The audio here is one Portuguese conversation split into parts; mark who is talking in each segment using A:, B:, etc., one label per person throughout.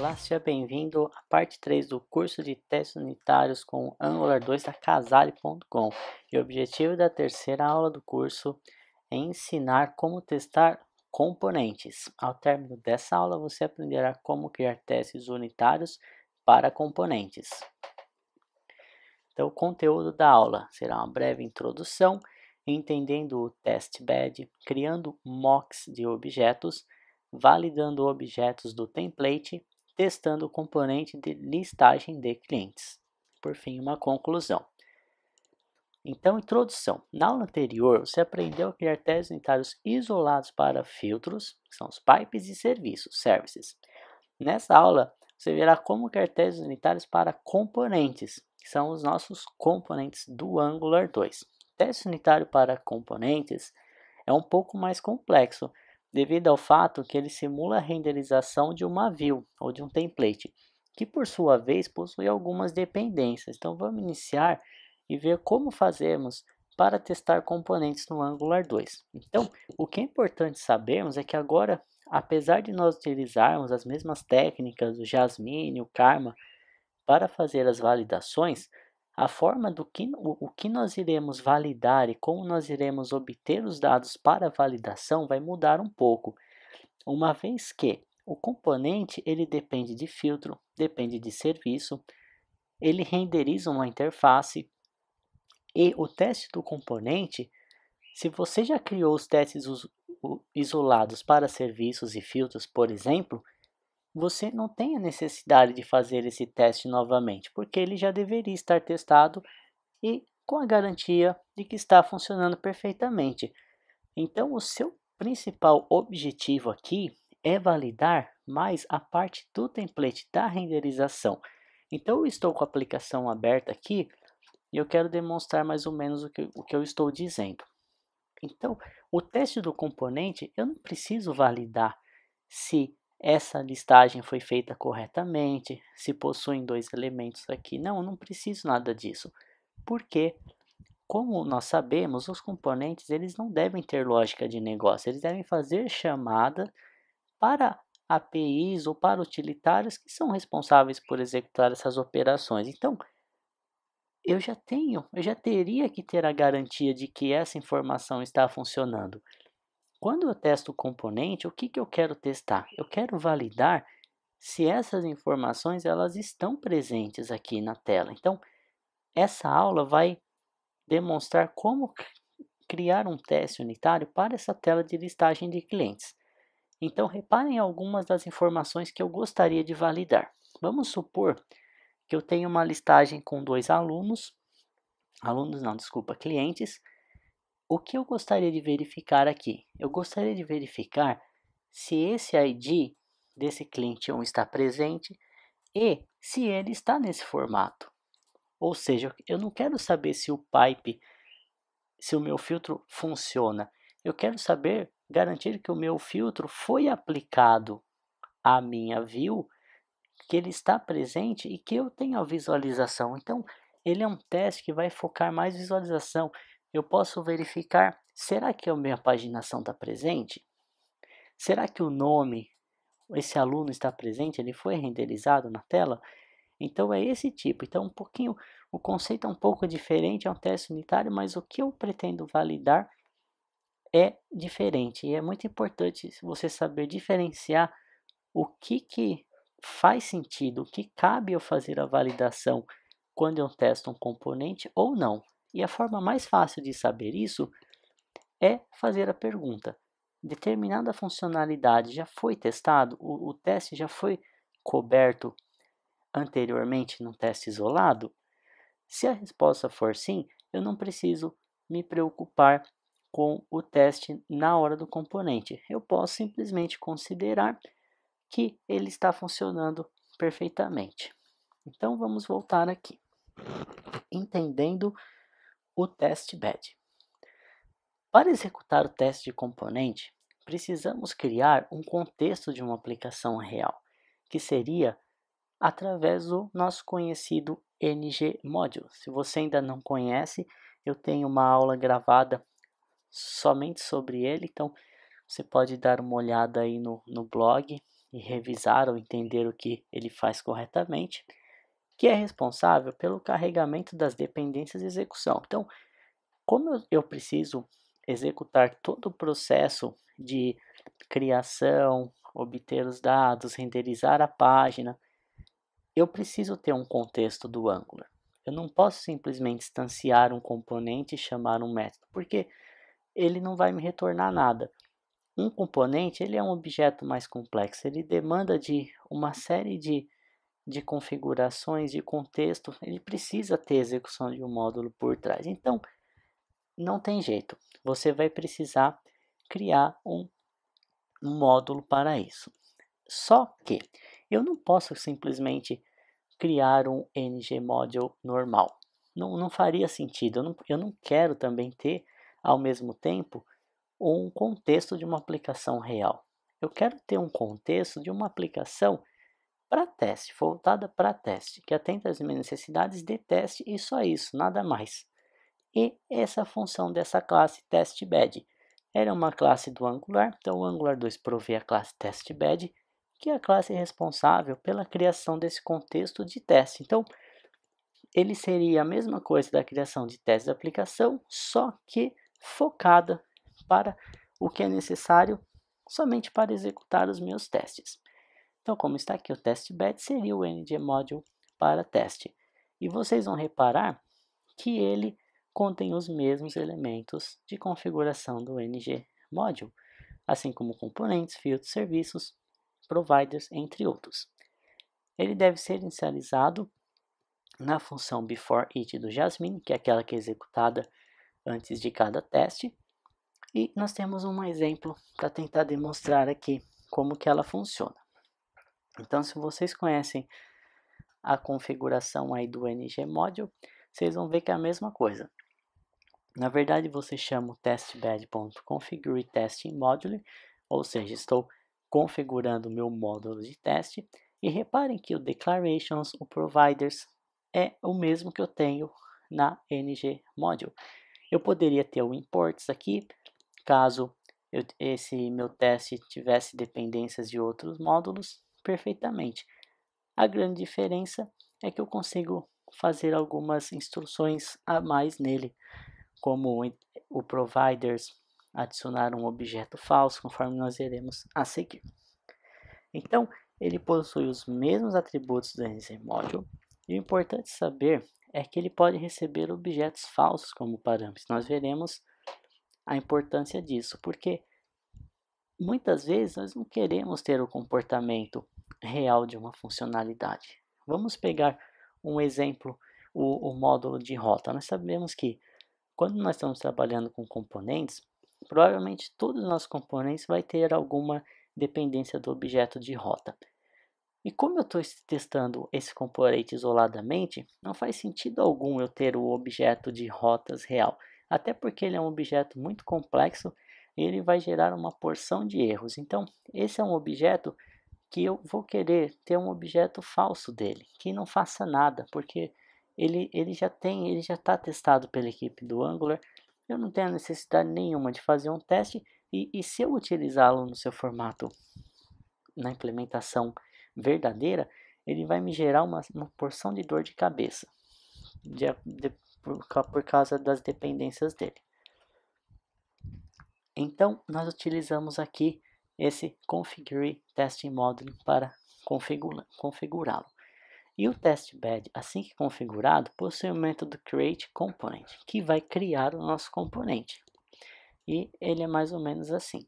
A: Olá, seja bem-vindo à parte 3 do curso de testes unitários com Angular 2 da Casale.com. E o objetivo da terceira aula do curso é ensinar como testar componentes. Ao término dessa aula, você aprenderá como criar testes unitários para componentes. Então, o conteúdo da aula será uma breve introdução, entendendo o testbed, criando mocks de objetos, validando objetos do template, testando o componente de listagem de clientes. Por fim, uma conclusão. Então, introdução. Na aula anterior, você aprendeu a criar testes unitários isolados para filtros, que são os pipes e serviços, services. Nessa aula, você verá como criar testes unitários para componentes, que são os nossos componentes do Angular 2. Teste unitário para componentes é um pouco mais complexo, devido ao fato que ele simula a renderização de uma view ou de um template, que por sua vez possui algumas dependências. Então vamos iniciar e ver como fazemos para testar componentes no Angular 2. Então, o que é importante sabermos é que agora, apesar de nós utilizarmos as mesmas técnicas, o Jasmine, o Karma, para fazer as validações, a forma do que, o que nós iremos validar e como nós iremos obter os dados para a validação vai mudar um pouco, uma vez que o componente ele depende de filtro, depende de serviço, ele renderiza uma interface e o teste do componente, se você já criou os testes isolados para serviços e filtros, por exemplo, você não tem a necessidade de fazer esse teste novamente, porque ele já deveria estar testado e com a garantia de que está funcionando perfeitamente. Então, o seu principal objetivo aqui é validar mais a parte do template da renderização. Então, eu estou com a aplicação aberta aqui e eu quero demonstrar mais ou menos o que eu estou dizendo. Então, o teste do componente, eu não preciso validar se essa listagem foi feita corretamente, se possuem dois elementos aqui. Não, eu não preciso nada disso. Porque, como nós sabemos, os componentes eles não devem ter lógica de negócio. Eles devem fazer chamada para APIs ou para utilitários que são responsáveis por executar essas operações. Então, eu já teria que ter a garantia de que essa informação está funcionando. Quando eu testo o componente, o que eu quero testar? Eu quero validar se essas informações elas estão presentes aqui na tela. Então, essa aula vai demonstrar como criar um teste unitário para essa tela de listagem de clientes. Então, reparem algumas das informações que eu gostaria de validar. Vamos supor que eu tenho uma listagem com dois clientes. O que eu gostaria de verificar aqui? Eu gostaria de verificar se esse ID desse cliente 1 está presente e se ele está nesse formato. Ou seja, eu não quero saber se o pipe, se o meu filtro funciona. Eu quero saber, garantir que o meu filtro foi aplicado à minha view, que ele está presente e que eu tenho a visualização. Então, ele é um teste que vai focar mais visualização. Eu posso verificar, será que a minha paginação está presente? Será que o nome, esse aluno está presente? Ele foi renderizado na tela? Então é esse tipo. Então o conceito é um pouco diferente, é um teste unitário, mas o que eu pretendo validar é diferente. E é muito importante você saber diferenciar o que faz sentido, o que cabe eu fazer a validação quando eu testo um componente ou não. E a forma mais fácil de saber isso é fazer a pergunta: determinada funcionalidade já foi testado? O teste já foi coberto anteriormente num teste isolado? Se a resposta for sim, eu não preciso me preocupar com o teste na hora do componente. Eu posso simplesmente considerar que ele está funcionando perfeitamente. Então vamos voltar aqui. Entendendo o testbed. Para executar o teste de componente, precisamos criar um contexto de uma aplicação real, que seria através do nosso conhecido ng-module. Se você ainda não conhece, eu tenho uma aula gravada somente sobre ele, então você pode dar uma olhada aí no blog e revisar ou entender o que ele faz corretamente, que é responsável pelo carregamento das dependências e execução. Então, como eu preciso executar todo o processo de criação, obter os dados, renderizar a página, eu preciso ter um contexto do Angular. Eu não posso simplesmente instanciar um componente e chamar um método, porque ele não vai me retornar nada. Um componente ele é um objeto mais complexo, ele demanda de uma série de configurações, de contexto, ele precisa ter execução de um módulo por trás. Então, não tem jeito, você vai precisar criar um módulo para isso. Só que eu não posso simplesmente criar um ng-module normal. Não faria sentido, eu não quero também ter, ao mesmo tempo, um contexto de uma aplicação real. Eu quero ter um contexto de uma aplicação para teste, voltada para teste, que atenda às minhas necessidades de teste e só isso, nada mais. E essa função dessa classe testBed. Ela é uma classe do Angular, então o Angular 2 provê a classe testBed, que é a classe responsável pela criação desse contexto de teste. Então, ele seria a mesma coisa da criação de testes de aplicação, só que focada para o que é necessário somente para executar os meus testes. Então, como está aqui o testbed, seria o ng-module para teste. E vocês vão reparar que ele contém os mesmos elementos de configuração do ng-module, assim como componentes, filtros, serviços, providers, entre outros. Ele deve ser inicializado na função beforeIt do Jasmine, que é aquela que é executada antes de cada teste. E nós temos um exemplo para tentar demonstrar aqui como que ela funciona. Então, se vocês conhecem a configuração aí do ng-module, vocês vão ver que é a mesma coisa. Na verdade, você chama o testbed.configureTestingModule, ou seja, estou configurando o meu módulo de teste. E reparem que o declarations, o providers, é o mesmo que eu tenho na ng-module. Eu poderia ter o imports aqui, caso esse meu teste tivesse dependências de outros módulos, perfeitamente. A grande diferença é que eu consigo fazer algumas instruções a mais nele, como o providers adicionar um objeto falso, conforme nós veremos a seguir. Então, ele possui os mesmos atributos do ng-module, e o importante saber é que ele pode receber objetos falsos como parâmetros. Nós veremos a importância disso, porque muitas vezes nós não queremos ter o comportamento real de uma funcionalidade. Vamos pegar um exemplo, o módulo de rota. Nós sabemos que quando nós estamos trabalhando com componentes, provavelmente todos os nossos componentes vai ter alguma dependência do objeto de rota. E como eu estou testando esse componente isoladamente, não faz sentido algum eu ter o objeto de rotas real, até porque ele é um objeto muito complexo e ele vai gerar uma porção de erros. Então, esse é um objeto que eu vou querer ter um objeto falso dele, que não faça nada, porque ele já está testado pela equipe do Angular. Eu não tenho necessidade nenhuma de fazer um teste, e se eu utilizá-lo no seu formato, na implementação verdadeira, ele vai me gerar uma porção de dor de cabeça por causa das dependências dele. Então, nós utilizamos aqui esse configure testing module para configurá-lo. E o testbed, assim que configurado, possui o método createComponent, que vai criar o nosso componente. E ele é mais ou menos assim.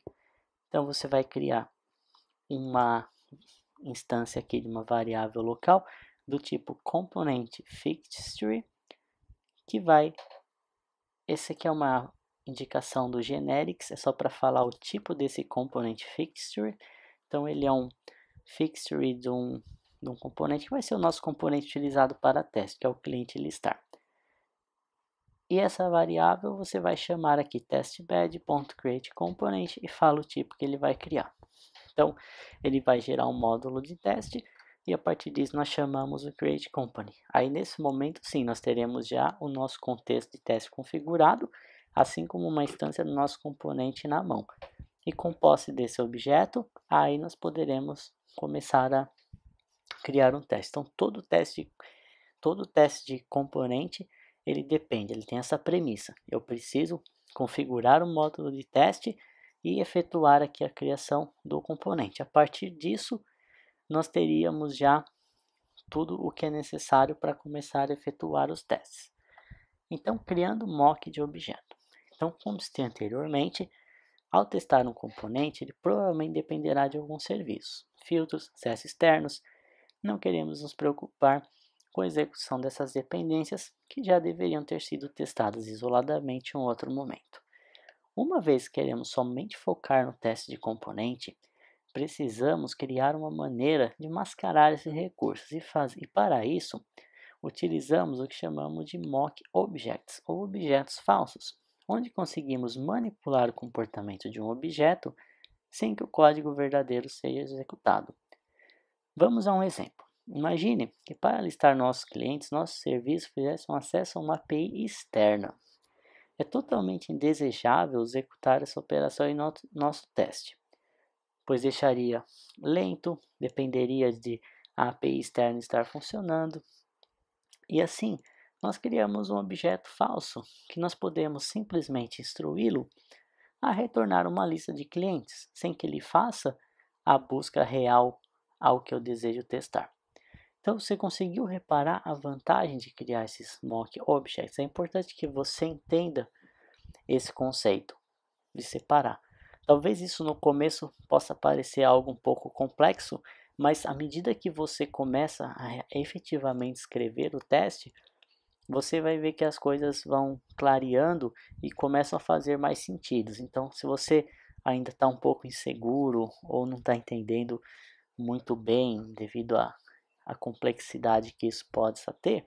A: Então você vai criar uma instância aqui de uma variável local do tipo componentFixture, que vai... Esse aqui é uma indicação do generics, é só para falar o tipo desse componentFixture. Então ele é um fixture de um componente que vai ser o nosso componente utilizado para teste, que é o cliente listar. E essa variável você vai chamar aqui testbed.createComponent e fala o tipo que ele vai criar. Então, ele vai gerar um módulo de teste e a partir disso nós chamamos o createComponent. Aí nesse momento sim, nós teremos já o nosso contexto de teste configurado, assim como uma instância do nosso componente na mão. E com posse desse objeto, aí nós poderemos começar a criar um teste. Então todo teste de componente ele tem essa premissa. Eu preciso configurar o módulo de teste e efetuar aqui a criação do componente. A partir disso, nós teríamos já tudo o que é necessário para começar a efetuar os testes. Então, criando mock de objeto. Então, como citei anteriormente, ao testar um componente, ele provavelmente dependerá de alguns serviços, filtros, acessos externos. Não queremos nos preocupar com a execução dessas dependências que já deveriam ter sido testadas isoladamente em um outro momento. Uma vez que queremos somente focar no teste de componente, precisamos criar uma maneira de mascarar esses recursos e para isso utilizamos o que chamamos de mock objects ou objetos falsos, onde conseguimos manipular o comportamento de um objeto sem que o código verdadeiro seja executado. Vamos a um exemplo. Imagine que para listar nossos clientes, nosso serviço fizesse um acesso a uma API externa. É totalmente indesejável executar essa operação em nosso teste, pois deixaria lento, dependeria de a API externa estar funcionando. E assim, nós criamos um objeto falso que nós podemos simplesmente instruí-lo a retornar uma lista de clientes, sem que ele faça a busca real ao que eu desejo testar. Então, você conseguiu reparar a vantagem de criar esses mock objects? É importante que você entenda esse conceito de separar. Talvez isso no começo possa parecer algo um pouco complexo, mas à medida que você começa a efetivamente escrever o teste, você vai ver que as coisas vão clareando e começam a fazer mais sentido. Então, se você ainda está um pouco inseguro ou não está entendendo muito bem devido à complexidade que isso pode ter,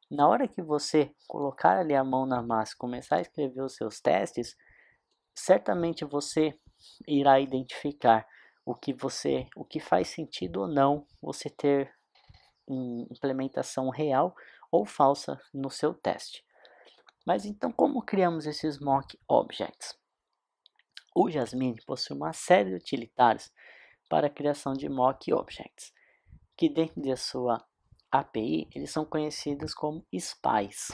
A: na hora que você colocar ali a mão na massa e começar a escrever os seus testes, certamente você irá identificar o que faz sentido ou não você ter uma implementação real ou falsa no seu teste. Mas então, como criamos esses mock objects? O Jasmine possui uma série de utilitários para a criação de mock objects, que dentro de sua API eles são conhecidos como spies.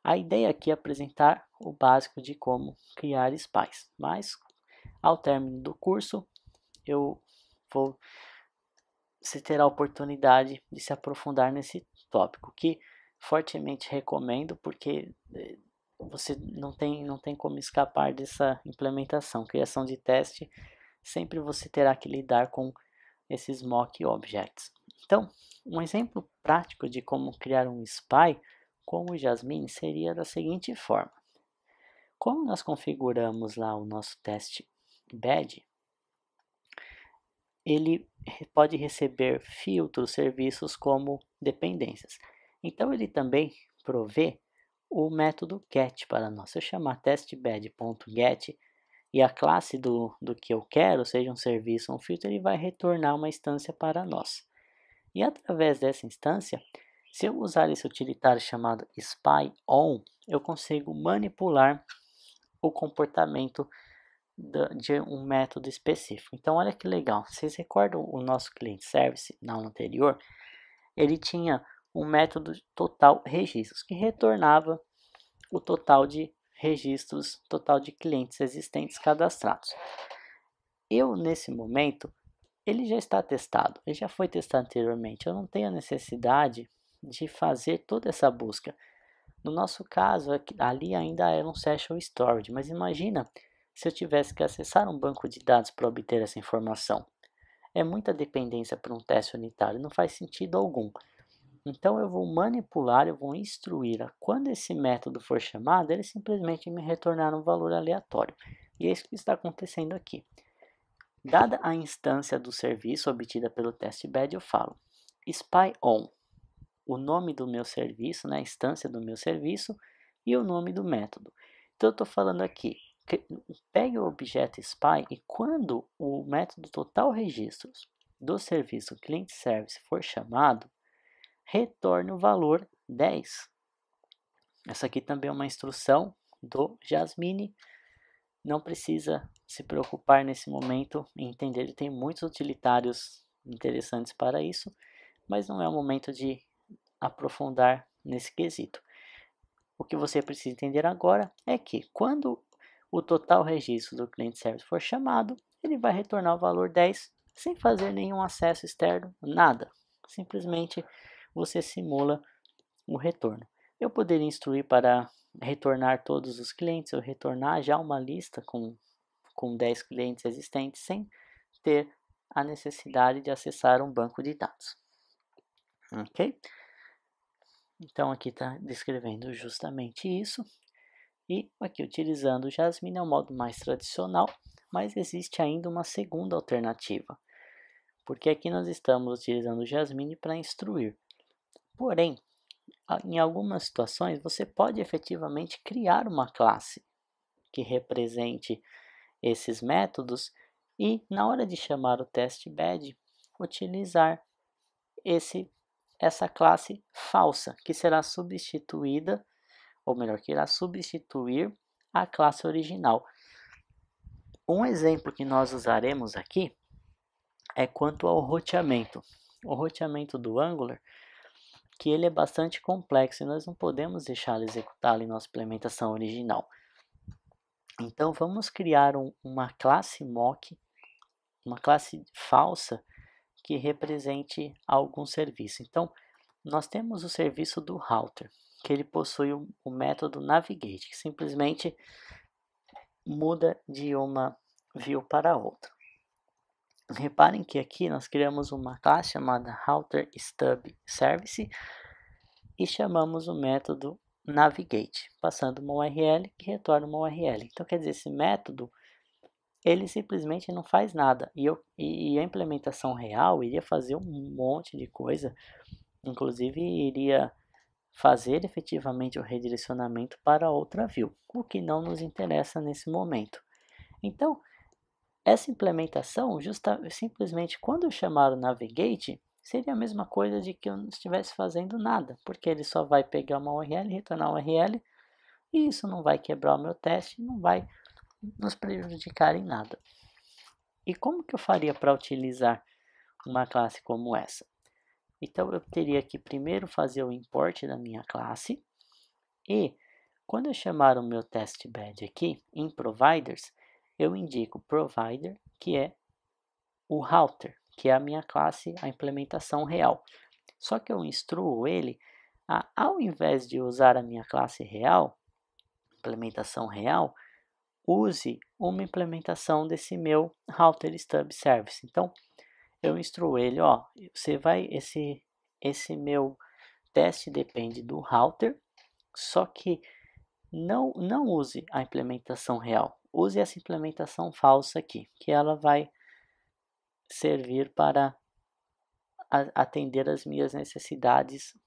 A: A ideia aqui é apresentar o básico de como criar spies, mas ao término do curso você terá a oportunidade de se aprofundar nesse tópico, que fortemente recomendo porque você não tem como escapar dessa implementação. Criação de teste, sempre você terá que lidar com esses mock objects. Então, um exemplo prático de como criar um spy com o Jasmine seria da seguinte forma. Como nós configuramos lá o nosso teste bed, ele pode receber filtros, serviços como dependências. Então ele também provê o método get para nós. Se eu chamar testbed.get e a classe do que eu quero, seja um serviço ou um filtro, ele vai retornar uma instância para nós. E através dessa instância, se eu usar esse utilitário chamado spy_on, eu consigo manipular o comportamento de um método específico. Então, olha que legal. Vocês recordam o nosso client service na aula anterior? Ele tinha um método total registros que retornava o total de registros, total de clientes existentes cadastrados. Nesse momento, ele já está testado, ele já foi testado anteriormente. Eu não tenho a necessidade de fazer toda essa busca. No nosso caso, ali ainda era um session storage, mas imagina se eu tivesse que acessar um banco de dados para obter essa informação. É muita dependência para um teste unitário, não faz sentido algum. Então eu vou manipular, eu vou instruir quando esse método for chamado, ele simplesmente me retornar um valor aleatório. E é isso que está acontecendo aqui. Dada a instância do serviço obtida pelo testbed, eu falo spy_on, o nome do meu serviço, a instância do meu serviço e o nome do método. Então eu estou falando aqui, pegue o objeto spy e quando o método total registros do serviço client service for chamado, retorne o valor 10. Essa aqui também é uma instrução do Jasmine. Não precisa se preocupar nesse momento em entender, ele tem muitos utilitários interessantes para isso, mas não é o momento de aprofundar nesse quesito. O que você precisa entender agora é que quando o total registro do cliente service for chamado, ele vai retornar o valor 10 sem fazer nenhum acesso externo, nada. Simplesmente você simula o retorno. Eu poderia instruir para retornar todos os clientes, ou retornar já uma lista com 10 clientes existentes sem ter a necessidade de acessar um banco de dados. Ok? Então aqui está descrevendo justamente isso. E aqui utilizando o Jasmine é o modo mais tradicional, mas existe ainda uma segunda alternativa. Porque aqui nós estamos utilizando o Jasmine para instruir. Porém, em algumas situações você pode efetivamente criar uma classe que represente esses métodos e na hora de chamar o testbed utilizar essa classe falsa que será substituída, ou melhor, que irá substituir a classe original. Um exemplo que nós usaremos aqui é quanto ao roteamento. O roteamento do Angular, que ele é bastante complexo e nós não podemos deixá-lo executá-lo em nossa implementação original. Então vamos criar uma classe mock, uma classe falsa que represente algum serviço. Então nós temos o serviço do router, que ele possui o método navigate, que simplesmente muda de uma view para outra. Reparem que aqui nós criamos uma classe chamada router stub service e chamamos o método navigate, passando uma URL que retorna uma URL. Então quer dizer, esse método ele simplesmente não faz nada e a implementação real iria fazer um monte de coisa, inclusive iria fazer efetivamente o redirecionamento para outra view, o que não nos interessa nesse momento. Então, essa implementação, simplesmente quando eu chamar o navigate, seria a mesma coisa de que eu não estivesse fazendo nada, porque ele só vai pegar uma URL, retornar uma URL, e isso não vai quebrar o meu teste, não vai nos prejudicar em nada. E como que eu faria para utilizar uma classe como essa? Então eu teria que primeiro fazer o import da minha classe e quando eu chamar o meu testbed aqui em providers, eu indico provider, que é o router, que é a minha classe, a implementação real. Só que eu instruo ele a, ao invés de usar a minha classe real, implementação real, use uma implementação desse meu router stub service. Então eu instruo ele, ó, você vai esse meu teste depende do router, só que não use a implementação real, use essa implementação falsa aqui, que ela vai servir para atender as minhas necessidades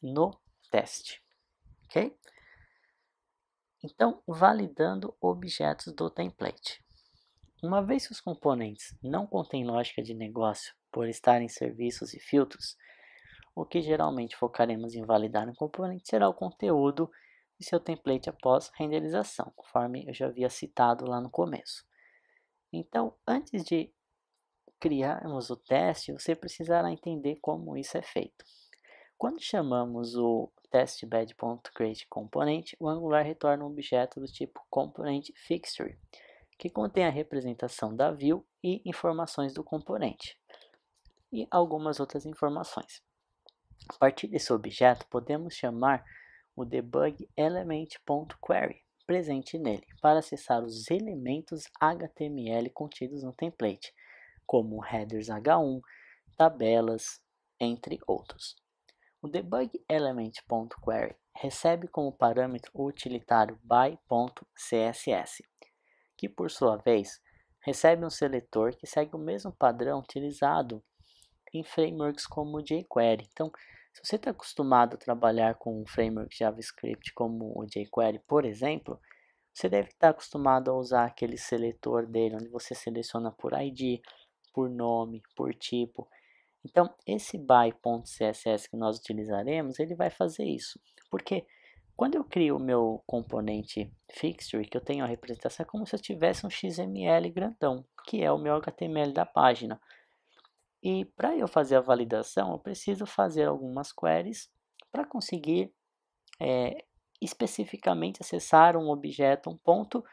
A: no teste, ok? Então, validando objetos do template. Uma vez que os componentes não contêm lógica de negócio por estarem serviços e filtros, o que geralmente focaremos em validar no componente será o conteúdo de seu template após renderização, conforme eu já havia citado lá no começo. Então, antes de criarmos o teste, você precisará entender como isso é feito. Quando chamamos o testbed.createComponent, o Angular retorna um objeto do tipo componentFixture, que contém a representação da view e informações do componente, e algumas outras informações. A partir desse objeto, podemos chamar o debugElement.query presente nele para acessar os elementos HTML contidos no template, como headers H1, tabelas, entre outros. O debugElement.query recebe como parâmetro o utilitário by.css, que por sua vez recebe um seletor que segue o mesmo padrão utilizado em frameworks como o jQuery. Então, se você está acostumado a trabalhar com um framework JavaScript como o jQuery, por exemplo, você deve estar acostumado a usar aquele seletor dele, onde você seleciona por ID, por nome, por tipo. Então, esse by.css que nós utilizaremos, ele vai fazer isso. Porque quando eu crio o meu componente fixture, que eu tenho a representação, é como se eu tivesse um XML grandão, que é o meu HTML da página. E para eu fazer a validação, eu preciso fazer algumas queries para conseguir especificamente acessar um objeto, um ponto,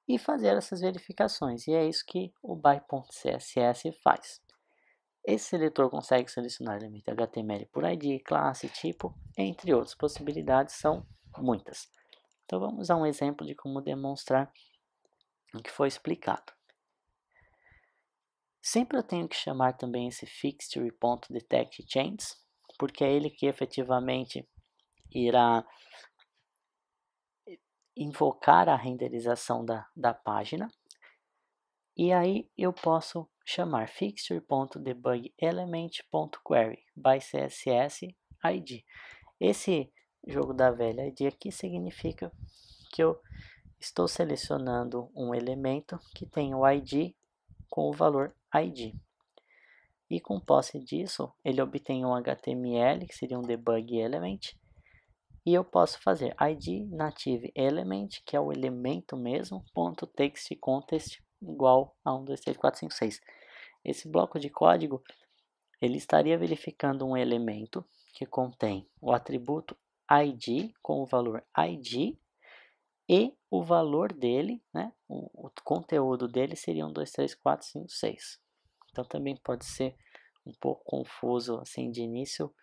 A: e fazer essas verificações. E é isso que o by.css faz. Esse seletor consegue selecionar elemento HTML por ID, classe, tipo, entre outras. Possibilidades são muitas. Então vamos a um exemplo de como demonstrar o que foi explicado. Sempre eu tenho que chamar também esse fixture.detectChanges, porque é ele que efetivamente irá invocar a renderização da página. E aí eu posso chamar fixture.debugelement.query by CSS ID. Esse jogo da velha ID aqui significa que eu estou selecionando um elemento que tem o ID com o valor ID. E com posse disso, ele obtém um HTML, que seria um debug element, e eu posso fazer id native element, que é o elemento mesmo, ponto text contest igual a 1, 2, 3, 4, 5, 6. Esse bloco de código, ele estaria verificando um elemento que contém o atributo id com o valor id e o valor dele, né, o conteúdo dele seria 1, 2, 3, 4, 5, 6. Então também pode ser um pouco confuso assim de início,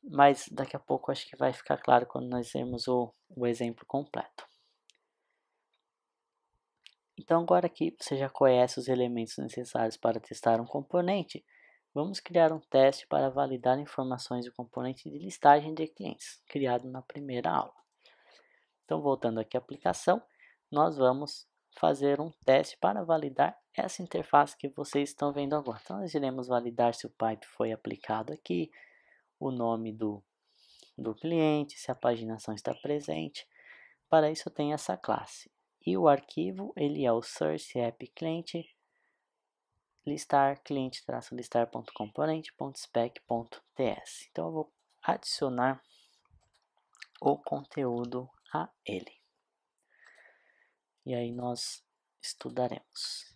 A: mas daqui a pouco acho que vai ficar claro quando nós vermos o exemplo completo. Então agora que você já conhece os elementos necessários para testar um componente, vamos criar um teste para validar informações do componente de listagem de clientes, criado na primeira aula. Então voltando aqui à aplicação, nós vamos fazer um teste para validar essa interface que vocês estão vendo agora. Então nós iremos validar se o pipe foi aplicado aqui, o nome do cliente, se a paginação está presente. Para isso eu tenho essa classe. E o arquivo, ele é o source app cliente listar cliente-listar.componente.spec.ts. Então eu vou adicionar o conteúdo a ele. E aí nós estudaremos.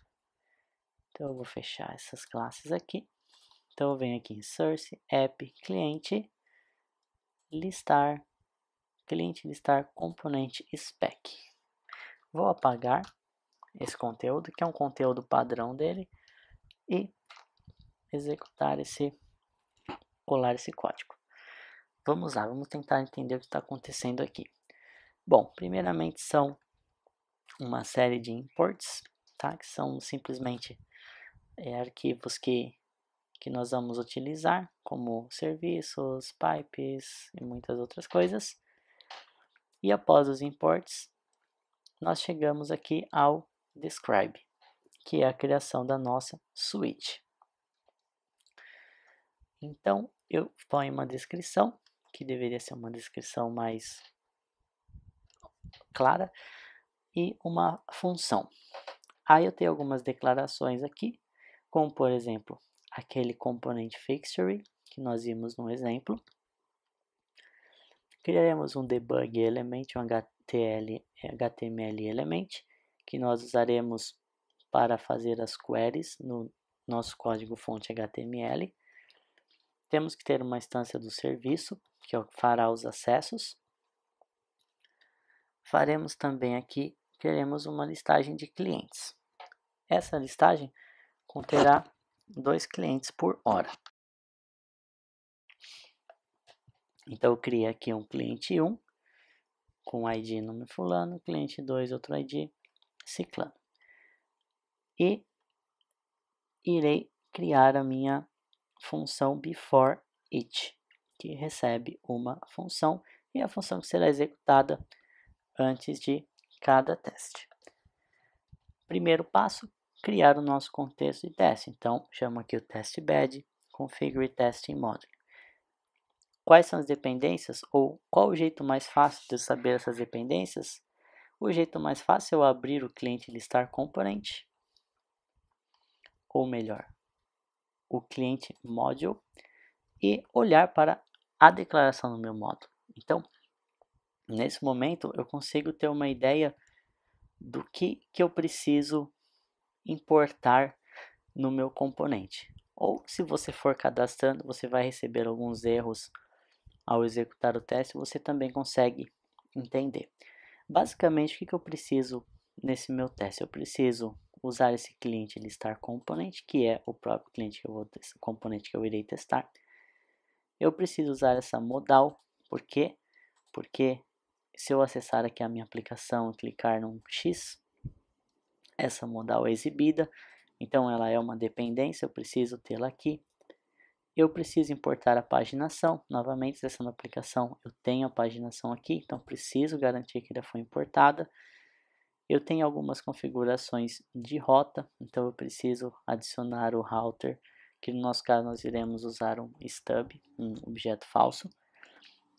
A: Então eu vou fechar essas classes aqui. Então eu venho aqui em source app cliente listar cliente listar componente spec. Vou apagar esse conteúdo, que é um conteúdo padrão dele, e executar colar esse código. Vamos lá, vamos tentar entender o que está acontecendo aqui. Bom, primeiramente são uma série de imports, tá? Que são simplesmente arquivos que nós vamos utilizar, como serviços, pipes e muitas outras coisas. E após os imports, nós chegamos aqui ao describe, que é a criação da nossa suite. Então, eu ponho uma descrição, que deveria ser uma descrição mais clara, e uma função. Aí eu tenho algumas declarações aqui, como por exemplo, aquele componente fixture, que nós vimos no exemplo. Criaremos um debug element, um HTML element, que nós usaremos para fazer as queries no nosso código fonte HTML. Temos que ter uma instância do serviço, que fará os acessos. Faremos também aqui, queremos uma listagem de clientes. Essa listagem conterá 2 clientes por hora. Então eu criei aqui um cliente 1, com ID nome fulano, cliente 2, outro ID, ciclano. E irei criar a minha função before each, que recebe uma função, e a função que será executada antes de cada teste. Primeiro passo, criar o nosso contexto de teste. Então, chamo aqui o testbed, configure testing module. Quais são as dependências, ou qual o jeito mais fácil de saber essas dependências? O jeito mais fácil é eu abrir o cliente listar component, ou melhor, o cliente module, e olhar para a declaração do meu módulo. Então, nesse momento, eu consigo ter uma ideia do que eu preciso importar no meu componente. ou se você for cadastrando, você vai receber alguns erros ao executar o teste, você também consegue entender. Basicamente, o que eu preciso nesse meu teste? Eu preciso usar esse cliente listar component, que é o próprio cliente componente que eu irei testar. Eu preciso usar essa modal, por quê? Porque se eu acessar aqui a minha aplicação e clicar num X, essa modal é exibida, então ela é uma dependência, eu preciso tê-la aqui. Eu preciso importar a paginação, novamente acessando a aplicação, eu tenho a paginação aqui, então preciso garantir que ela foi importada. Eu tenho algumas configurações de rota, então eu preciso adicionar o router, que no nosso caso nós iremos usar um stub, um objeto falso.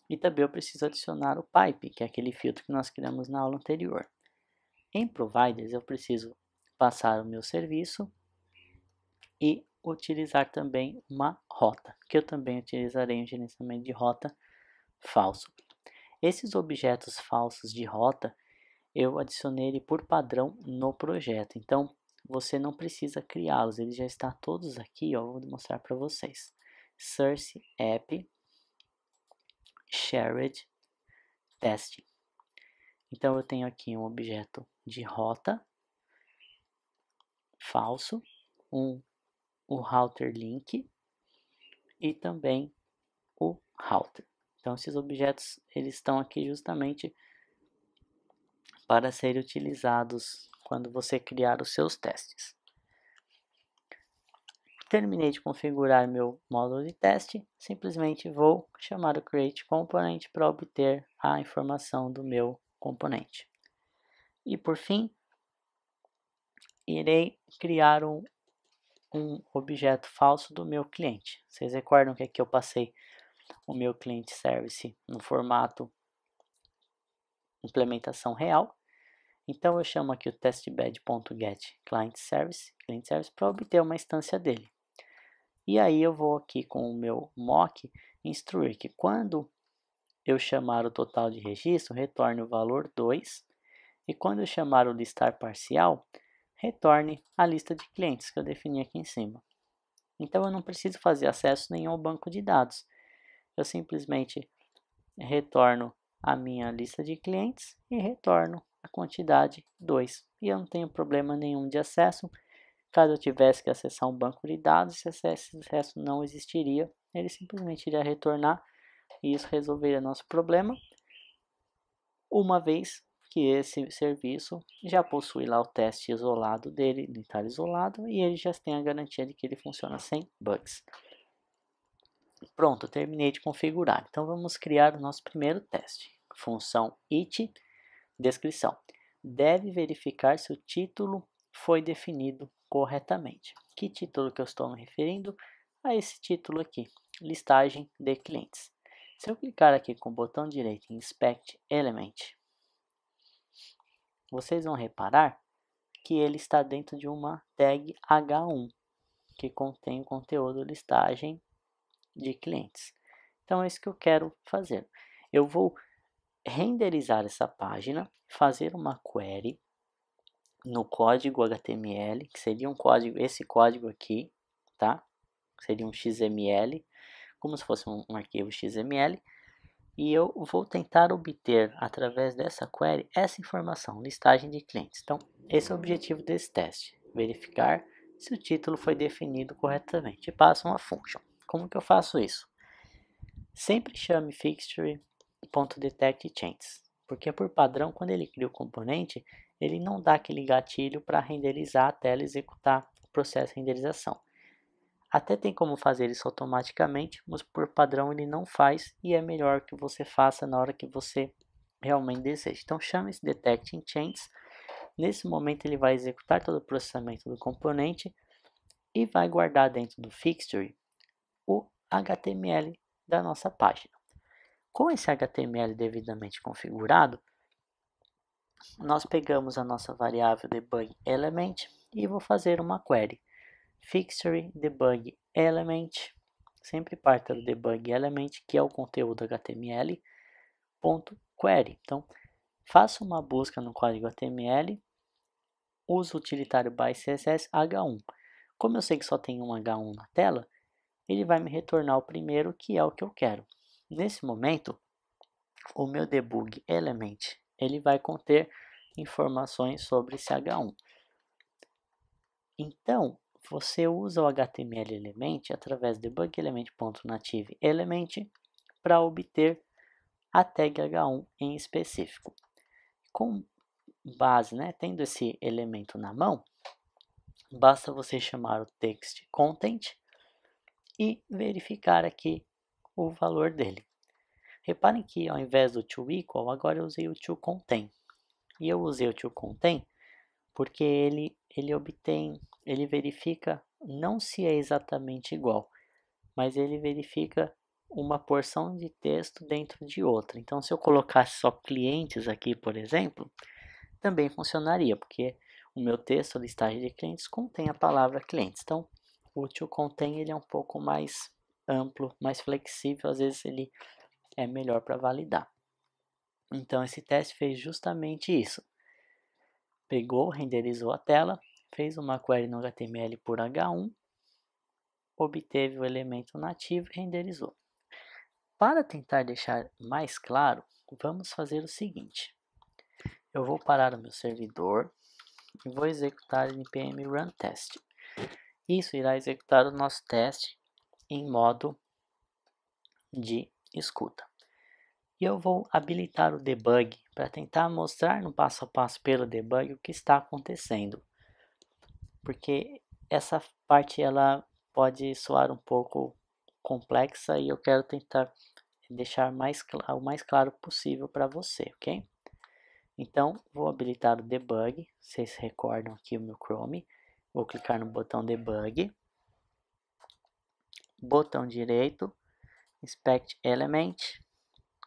A: E também eu preciso adicionar o pipe, que é aquele filtro que nós criamos na aula anterior. Em providers eu preciso passar o meu serviço e utilizar também uma rota, que eu também utilizarei um gerenciamento de rota falso. Esses objetos falsos de rota eu adicionei ele por padrão no projeto, então você não precisa criá-los, eles já estão todos aqui, ó, vou mostrar para vocês. Source app shared testing. Então eu tenho aqui um objeto de rota falso, o router link e também o router. Então esses objetos eles estão aqui justamente para serem utilizados quando você criar os seus testes. Terminei de configurar meu módulo de teste, simplesmente vou chamar o create component para obter a informação do meu componente. E por fim, irei criar um objeto falso do meu cliente. Vocês recordam que aqui eu passei o meu cliente service no formato implementação real. Então eu chamo aqui o testbed.get client service para obter uma instância dele. E aí eu vou aqui com o meu mock instruir que quando eu chamar o total de registro, retorne o valor 2. E quando eu chamar o listar parcial, retorne a lista de clientes que eu defini aqui em cima. Então eu não preciso fazer acesso nenhum ao banco de dados. Eu simplesmente retorno a minha lista de clientes e retorno a quantidade 2. E eu não tenho problema nenhum de acesso. Caso eu tivesse que acessar um banco de dados, esse acesso não existiria. Ele simplesmente iria retornar e isso resolveria nosso problema, uma vez que esse serviço já possui lá o teste isolado dele, unitário isolado, e ele já tem a garantia de que ele funciona sem bugs. Pronto, terminei de configurar. Então vamos criar o nosso primeiro teste. Função it, descrição. Deve verificar se o título foi definido corretamente. Que título que eu estou me referindo? A esse título aqui, listagem de clientes. Se eu clicar aqui com o botão direito em Inspect Element, vocês vão reparar que ele está dentro de uma tag H1, que contém o conteúdo listagem de clientes. Então é isso que eu quero fazer. Eu vou renderizar essa página, fazer uma query no código HTML, que seria um código, esse código aqui, tá? Seria um XML, como se fosse um arquivo XML, e eu vou tentar obter, através dessa query, essa informação, listagem de clientes. Então, esse é o objetivo desse teste, verificar se o título foi definido corretamente. E passo uma function. Como que eu faço isso? Sempre chame fixture.detectChanges, porque por padrão, quando ele cria o componente, ele não dá aquele gatilho para renderizar a tela e executar o processo de renderização. Até tem como fazer isso automaticamente, mas por padrão ele não faz e é melhor que você faça na hora que você realmente deseja. Então chame esse detectChanges. Nesse momento ele vai executar todo o processamento do componente e vai guardar dentro do fixture o HTML da nossa página. Com esse HTML devidamente configurado, nós pegamos a nossa variável debug element e vou fazer uma query. Fixture debug element, sempre parta do debug element, que é o conteúdo HTML, ponto query. Então, faço uma busca no código HTML, uso o utilitário by CSS H1. Como eu sei que só tem um H1 na tela, ele vai me retornar o primeiro, que é o que eu quero. Nesse momento, o meu debug element ele vai conter informações sobre esse H1. Então, você usa o HTML element através do debug element.native element para obter a tag H1 em específico. Com base, tendo esse elemento na mão, basta você chamar o text content e verificar aqui o valor dele. Reparem que ao invés do toEqual, agora eu usei o toContain. E eu usei o toContain porque ele verifica não se é exatamente igual, mas ele verifica uma porção de texto dentro de outra. Então, se eu colocasse só clientes aqui, por exemplo, também funcionaria, porque o meu texto, a listagem de clientes, contém a palavra clientes. Então, o toContain ele é um pouco mais amplo, mais flexível, às vezes ele é melhor para validar. Então, esse teste fez justamente isso. Pegou, renderizou a tela, fez uma query no HTML por H1, obteve o elemento nativo e renderizou. Para tentar deixar mais claro, vamos fazer o seguinte. Eu vou parar o meu servidor e vou executar npm run test. Isso irá executar o nosso teste em modo de escuta. E eu vou habilitar o debug para tentar mostrar no passo a passo pelo debug o que está acontecendo. Porque essa parte ela pode soar um pouco complexa e eu quero tentar deixar o mais claro possível para você, ok? Então, vou habilitar o debug, vocês recordam aqui o meu Chrome, vou clicar no botão debug, botão direito, inspect element,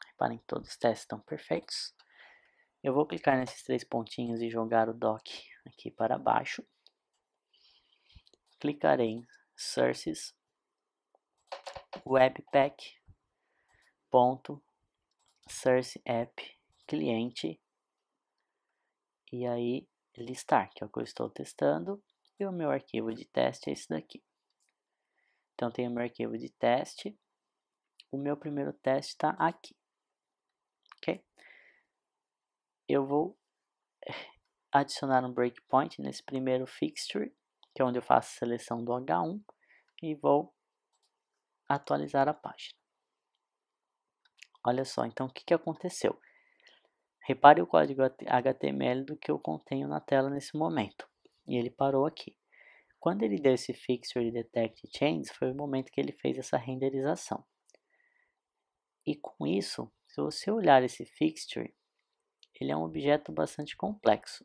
A: reparem que todos os testes estão perfeitos. Eu vou clicar nesses 3 pontinhos e jogar o dock aqui para baixo. Clicarei em sources, webpack.sourceApp cliente e aí listar, que é o que eu estou testando, e o meu arquivo de teste é esse daqui. Então tem o meu arquivo de teste, o meu primeiro teste está aqui, ok? Eu vou adicionar um breakpoint nesse primeiro fixture, que é onde eu faço a seleção do H1, e vou atualizar a página. Olha só, então o que aconteceu? Repare o código HTML do que eu contenho na tela nesse momento. E ele parou aqui. Quando ele deu esse fixture detect changes, foi o momento que ele fez essa renderização. E com isso, se você olhar esse fixture, ele é um objeto bastante complexo.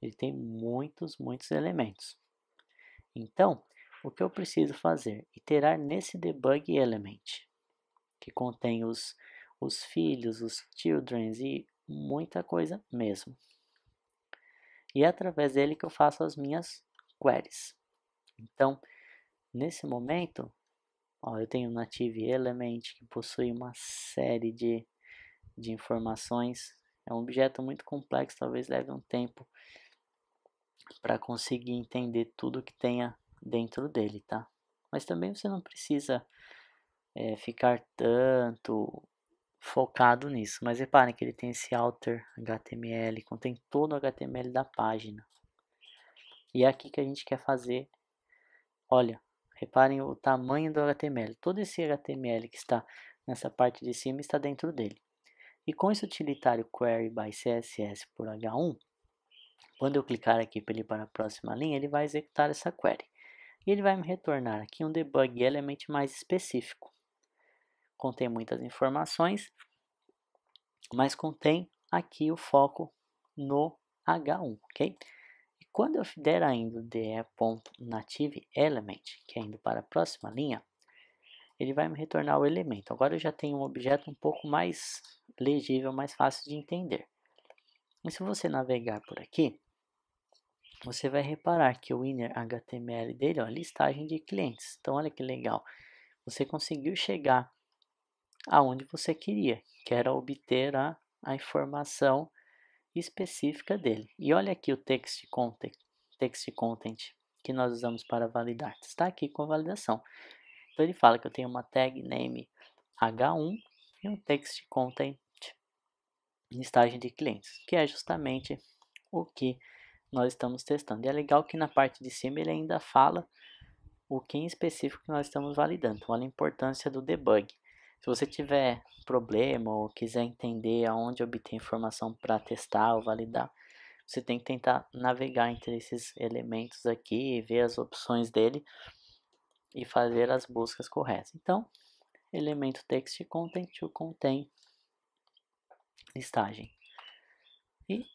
A: Ele tem muitos elementos. Então, o que eu preciso fazer? Iterar nesse debug element, que contém os filhos, os children e muita coisa mesmo. E é através dele que eu faço as minhas queries. Então, nesse momento, eu tenho um native element que possui uma série de informações. É um objeto muito complexo, talvez leve um tempo para conseguir entender tudo que tenha dentro dele, tá? Mas também você não precisa ficar tanto focado nisso. Mas reparem que ele tem esse alter HTML, contém todo o HTML da página. E é aqui que a gente quer fazer. Olha, reparem o tamanho do HTML. Todo esse HTML que está nessa parte de cima está dentro dele. E com esse utilitário query by CSS por H1, quando eu clicar aqui para ele ir para a próxima linha, ele vai executar essa query. E ele vai me retornar aqui um debug element mais específico. Contém muitas informações, mas contém aqui o foco no H1, ok? E quando eu der ainda o de.native element, que é indo para a próxima linha, ele vai me retornar o elemento. Agora eu já tenho um objeto um pouco mais legível, mais fácil de entender. E se você navegar por aqui, você vai reparar que o inner HTML dele é a listagem de clientes. Então olha que legal, você conseguiu chegar aonde você queria, que era obter a informação específica dele. E olha aqui o text content que nós usamos para validar? Está aqui com a validação. Então ele fala que eu tenho uma tag name H1 e um text content listagem de clientes, que é justamente o que nós estamos testando. E é legal que na parte de cima ele ainda fala o que em específico que nós estamos validando. Então, olha a importância do debug. Se você tiver problema ou quiser entender aonde obter informação para testar ou validar, você tem que tentar navegar entre esses elementos aqui, ver as opções dele e fazer as buscas corretas. Então, elemento text content to contain listagem. E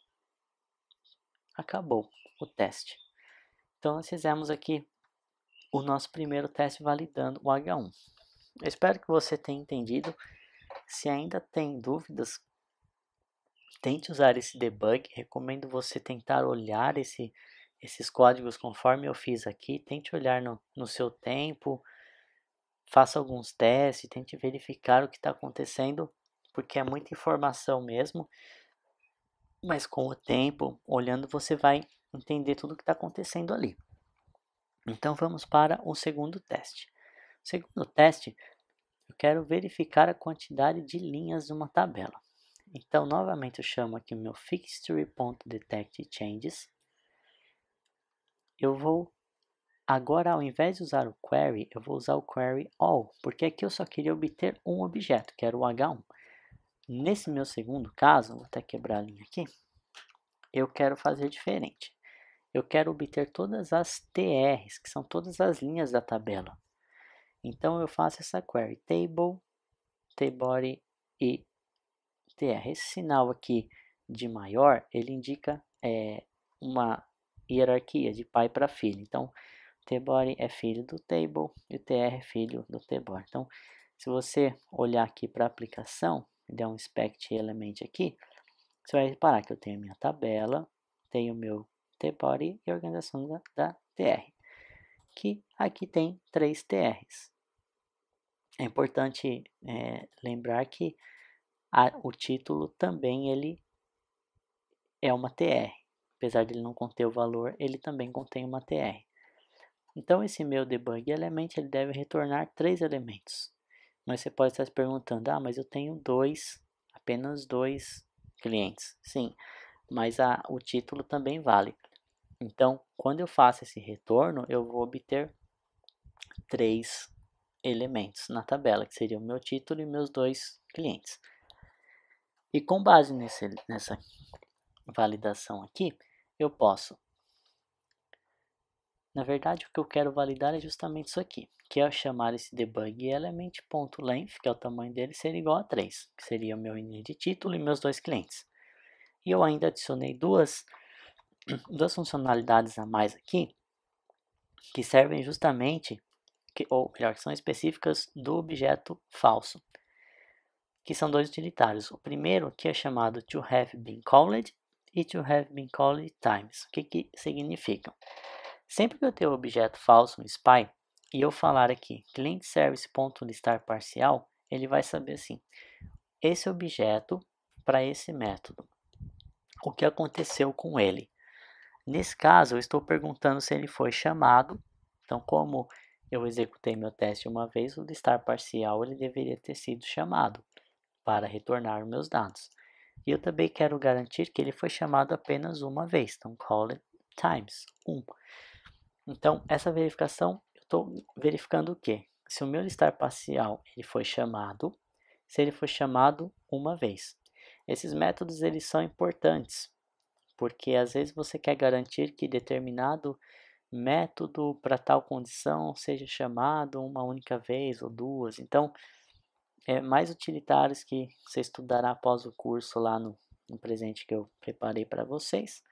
A: acabou o teste. Então, nós fizemos aqui o nosso primeiro teste validando o H1. Eu espero que você tenha entendido. Se ainda tem dúvidas, tente usar esse debug. Recomendo você tentar olhar esses códigos conforme eu fiz aqui. Tente olhar no seu tempo, faça alguns testes, tente verificar o que está acontecendo, porque é muita informação mesmo. Mas com o tempo, olhando, você vai entender tudo o que está acontecendo ali. Então vamos para o segundo teste. O segundo teste, eu quero verificar a quantidade de linhas de uma tabela. Então, novamente, eu chamo aqui o meu fixture.detectChanges. Eu vou, agora, ao invés de usar o query, eu vou usar o query all, porque aqui eu só queria obter um objeto, que era o H1. Nesse meu segundo caso, vou até quebrar a linha aqui, eu quero fazer diferente. Eu quero obter todas as TRs, que são todas as linhas da tabela. Então, eu faço essa query, table, tbody e tr. Esse sinal aqui de maior, ele indica uma hierarquia de pai para filho. Então, tbody é filho do table e o tr é filho do tbody. Então, se você olhar aqui para a aplicação, der um inspect element aqui, você vai reparar que eu tenho a minha tabela, tenho o meu tbody e a organização da tr, que aqui tem 3 TRs. É importante lembrar que o título também ele é uma TR. Apesar de ele não conter o valor, ele também contém uma TR. Então esse meu debug element ele deve retornar 3 elementos. Mas você pode estar se perguntando, mas eu tenho apenas dois clientes. Sim, mas o título também vale. Então, quando eu faço esse retorno, eu vou obter 3 elementos na tabela, que seriam o meu título e meus 2 clientes. E com base nessa validação aqui, eu posso. Na verdade, o que eu quero validar é justamente isso aqui, que é chamar esse debug element.length, que é o tamanho dele, ser igual a 3, que seria o meu INI de título e meus 2 clientes. E eu ainda adicionei duas funcionalidades a mais aqui, que servem justamente, ou melhor, que são específicas do objeto falso, que são 2 utilitários. O primeiro, que é chamado to have been called e to have been called times. O que significam? Sempre que eu ter o objeto falso, um spy, e eu falar aqui clientService.listar parcial, ele vai saber assim, esse objeto para esse método, o que aconteceu com ele. Nesse caso, eu estou perguntando se ele foi chamado. Então, como eu executei meu teste uma vez, o listar parcial ele deveria ter sido chamado para retornar meus dados. E eu também quero garantir que ele foi chamado apenas uma vez. Então, call times 1. Então, essa verificação, eu estou verificando o quê? Se o meu listar parcial ele foi chamado, se ele foi chamado uma vez. Esses métodos eles são importantes, porque às vezes você quer garantir que determinado método para tal condição seja chamado uma única vez ou duas. Então, mais utilitários que você estudará após o curso lá no presente que eu preparei para vocês,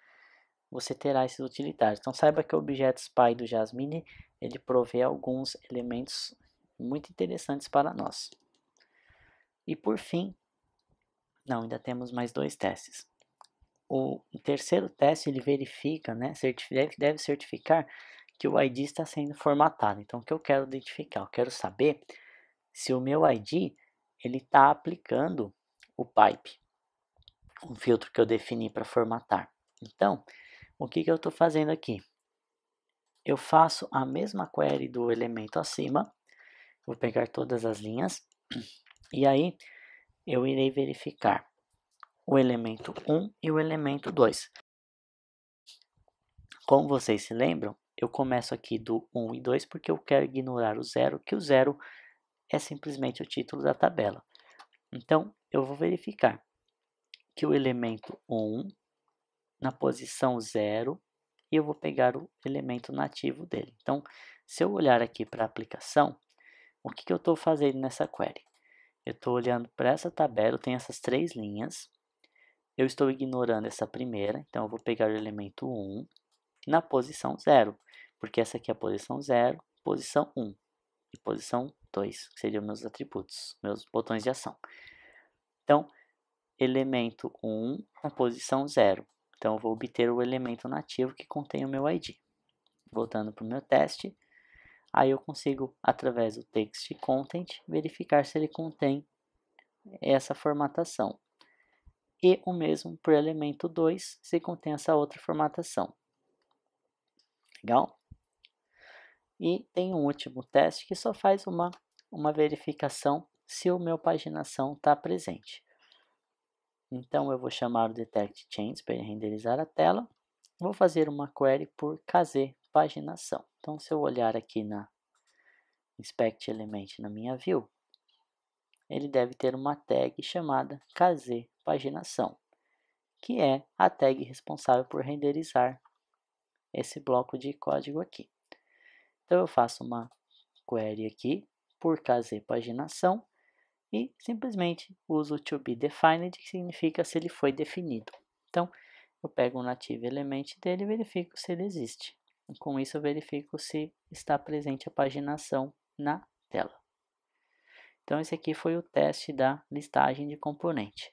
A: você terá esses utilitários. Então saiba que o objeto SPY do Jasmine, ele provê alguns elementos muito interessantes para nós. E por fim, ainda temos mais 2 testes. O terceiro teste ele verifica, deve certificar que o ID está sendo formatado. Então o que eu quero identificar? Eu quero saber se o meu ID ele está aplicando o pipe, um filtro que eu defini para formatar. Então, o que eu estou fazendo aqui? eu faço a mesma query do elemento acima, vou pegar todas as linhas, e aí eu irei verificar o elemento 1 e o elemento 2. Como vocês se lembram, eu começo aqui do 1 e 2 porque eu quero ignorar o 0, que o 0 é simplesmente o título da tabela. Então, eu vou verificar que o elemento 1 na posição 0 e eu vou pegar o elemento nativo dele. Então, se eu olhar aqui para a aplicação, o que eu estou fazendo nessa query? Eu estou olhando para essa tabela, eu tenho essas 3 linhas, eu estou ignorando essa primeira, então eu vou pegar o elemento 1 na posição 0, porque essa aqui é a posição 0, posição 1 e posição 2, que seriam meus atributos, meus botões de ação. Então, elemento 1 na posição 0. Então, eu vou obter o elemento nativo que contém o meu ID. Voltando para o meu teste, aí eu consigo, através do text content, verificar se ele contém essa formatação. E o mesmo para o elemento 2, se contém essa outra formatação. Legal? E tem um último teste que só faz uma verificação se o meu paginação está presente. Então, eu vou chamar o detect change para renderizar a tela. Vou fazer uma query por KZ paginação. Então, se eu olhar aqui na inspect element na minha view, ele deve ter uma tag chamada KZ paginação, que é a tag responsável por renderizar esse bloco de código aqui. Então, eu faço uma query aqui por KZ paginação e simplesmente uso to be defined, que significa se ele foi definido. Então, eu pego o native element dele e verifico se ele existe. E com isso eu verifico se está presente a paginação na tela. Então esse aqui foi o teste da listagem de componente.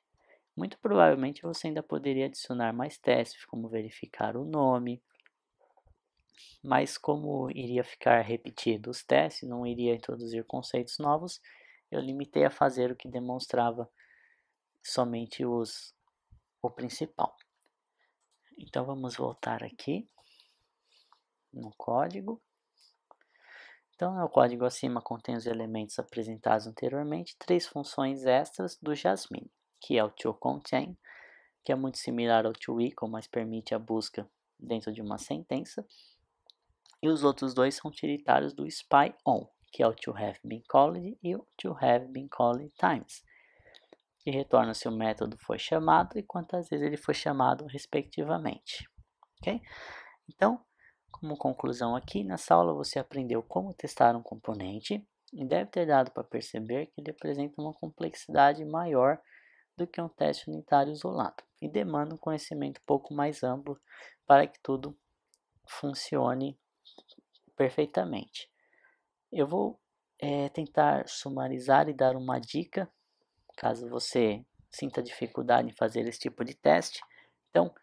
A: Muito provavelmente você ainda poderia adicionar mais testes, como verificar o nome, mas como iria ficar repetido os testes, não iria introduzir conceitos novos, eu limitei a fazer o que demonstrava somente o principal. Então vamos voltar aqui no código. Então, no código acima contém os elementos apresentados anteriormente, 3 funções extras do Jasmine, que é o toContain, que é muito similar ao toEqual, mas permite a busca dentro de uma sentença. E os outros dois são utilitários do SpyOn, que é o toHaveBeenCalled e o toHaveBeenCalled_times, que retorna se o método foi chamado e quantas vezes ele foi chamado, respectivamente. Ok? Então, como conclusão aqui, nessa aula você aprendeu como testar um componente e deve ter dado para perceber que ele apresenta uma complexidade maior do que um teste unitário isolado e demanda um conhecimento um pouco mais amplo para que tudo funcione perfeitamente. Eu vou tentar sumarizar e dar uma dica, caso você sinta dificuldade em fazer esse tipo de teste. Então,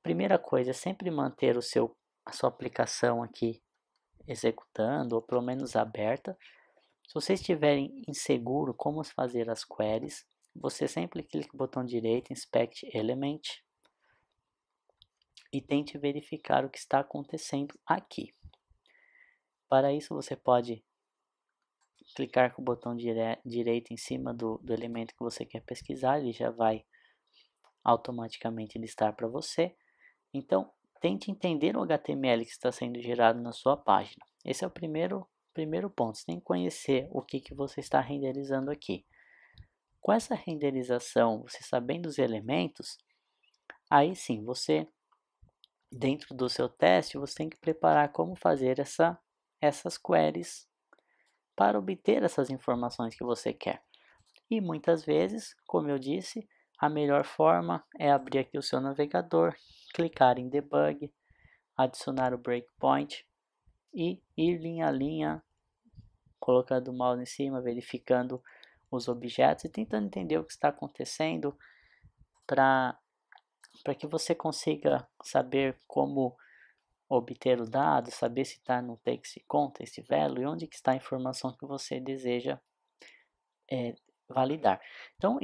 A: primeira coisa é sempre manter a sua aplicação aqui executando, ou pelo menos aberta. Se vocês estiverem inseguro como fazer as queries, você sempre clica no botão direito, Inspect Element, e tente verificar o que está acontecendo aqui. Para isso, você pode clicar com o botão direito em cima do elemento que você quer pesquisar, ele já vai automaticamente listar para você. Então, tente entender o HTML que está sendo gerado na sua página. Esse é o primeiro ponto. Você tem que conhecer o que você está renderizando aqui. Com essa renderização, você sabendo os elementos, aí sim, você, dentro do seu teste, você tem que preparar como fazer essas queries para obter essas informações que você quer. E muitas vezes, como eu disse, a melhor forma é abrir aqui o seu navegador, clicar em Debug, adicionar o breakpoint e ir linha a linha, colocando o mouse em cima, verificando os objetos e tentando entender o que está acontecendo para que você consiga saber como obter o dado, saber se está no text context value e onde que está a informação que você deseja validar. Então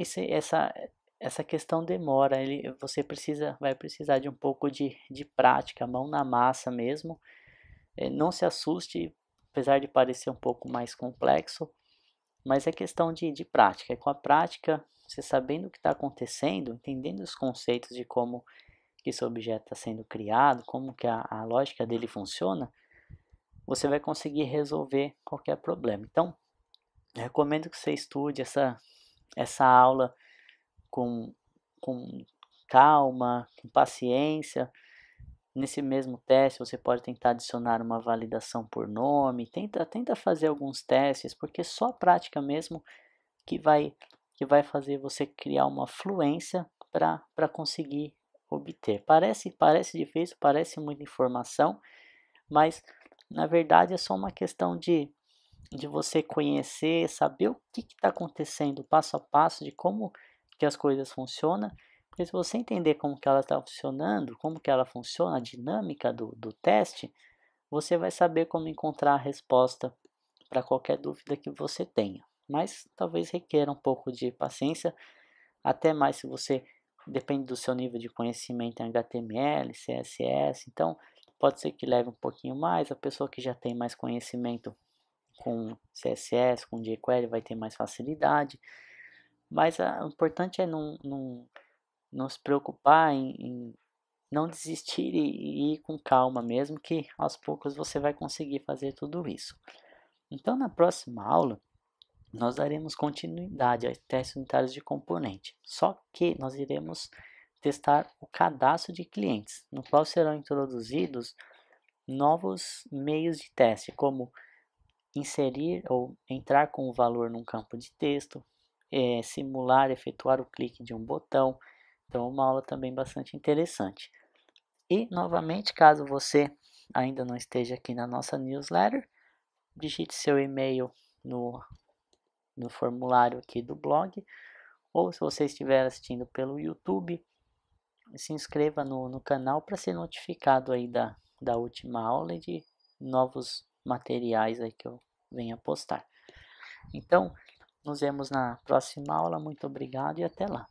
A: essa questão demora, você vai precisar de um pouco de prática, mão na massa mesmo, Não se assuste, apesar de parecer um pouco mais complexo, mas é questão de prática. Com a prática, você sabendo o que está acontecendo, entendendo os conceitos de como que esse objeto está sendo criado, como que a lógica dele funciona, você vai conseguir resolver qualquer problema. Então, eu recomendo que você estude essa aula com, com calma, com paciência. Nesse mesmo teste, você pode tentar adicionar uma validação por nome, tenta fazer alguns testes, porque só a prática mesmo que vai, que vai fazer você criar uma fluência para conseguir obter. Parece difícil, parece muita informação, mas na verdade é só uma questão de você conhecer, saber o que está acontecendo passo a passo, de como que as coisas funcionam, porque se você entender como que ela está funcionando, como que ela funciona, a dinâmica do teste, você vai saber como encontrar a resposta para qualquer dúvida que você tenha. Mas talvez requer um pouco de paciência, até mais se você depende do seu nível de conhecimento em HTML, CSS, então pode ser que leve um pouquinho mais, a pessoa que já tem mais conhecimento com CSS, com jQuery vai ter mais facilidade, mas o importante é não se preocupar em não desistir e ir com calma mesmo, que aos poucos você vai conseguir fazer tudo isso. Então na próxima aula nós daremos continuidade aos testes unitários de componente, só que nós iremos testar o cadastro de clientes, no qual serão introduzidos novos meios de teste, como inserir ou entrar com o valor num campo de texto, simular, efetuar o clique de um botão. Então, uma aula também bastante interessante. E, novamente, caso você ainda não esteja aqui na nossa newsletter, digite seu e-mail no formulário aqui do blog, ou se você estiver assistindo pelo YouTube, se inscreva no canal para ser notificado aí da última aula e de novos materiais aí que eu venha postar. Então, nos vemos na próxima aula. Muito obrigado e até lá.